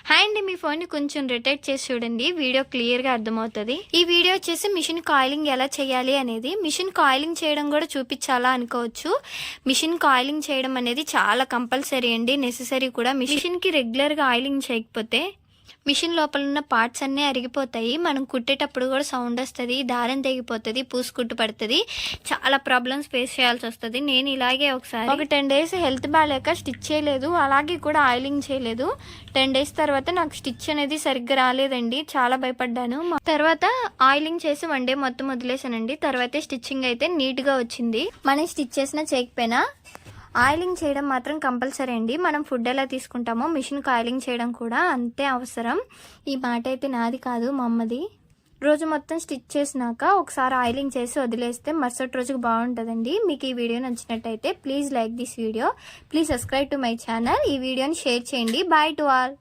Hi అండి, మీ ఫోన్ని కొంచెం రొటేట్ చేసి చూడండి, వీడియో క్లియర్గా అర్థమవుతుంది. ఈ వీడియో వచ్చేసి మిషన్ కాయిలింగ్ ఎలా చేయాలి అనేది. మిషన్ కాయిలింగ్ చేయడం కూడా చూపించాలా అనుకోవచ్చు. మిషన్ కాయిలింగ్ చేయడం అనేది చాలా కంపల్సరీ అండి, నెసెసరీ కూడా. మిషన్కి రెగ్యులర్గా ఆయిలింగ్ చేయకపోతే మిషన్ లోపల ఉన్న పార్ట్స్ అన్నీ అరిగిపోతాయి. మనం కుట్టేటప్పుడు కూడా సౌండ్ వస్తుంది, దారం తెగిపోతుంది, పూసుకుట్టు పడుతుంది, చాలా ప్రాబ్లమ్స్ ఫేస్ చేయాల్సి వస్తుంది. నేను ఇలాగే ఒక 10 days హెల్త్ బాగాలేక స్టిచ్ చేయలేదు, అలాగే కూడా ఆయిలింగ్ చేయలేదు. 10 days తర్వాత నాకు స్టిచ్ అనేది సరిగ్గా రాలేదండి, చాలా భయపడ్డాను. తర్వాత ఆయిలింగ్ చేసి 1 day మొత్తం వదిలేసానండి. తర్వాత స్టిచ్చింగ్ అయితే నీట్గా వచ్చింది. మనం స్టిచ్ చేసినా చేయకపోయినా ఆయిలింగ్ చేయడం మాత్రం కంపల్సరీ అండి. మనం ఫుడ్ ఎలా తీసుకుంటామో మిషన్కి ఆయిలింగ్ చేయడం కూడా అంతే అవసరం. ఈ మాట అయితే నాది కాదు, మా అమ్మది. రోజు మొత్తం స్టిచ్ చేసినాక ఒకసారి ఆయిలింగ్ చేసి వదిలేస్తే మరుసటి రోజుకి బాగుంటుందండి. మీకు ఈ వీడియో నచ్చినట్టయితే please like this video, please subscribe to my channel. ఈ వీడియోని షేర్ చేయండి. Bye to all.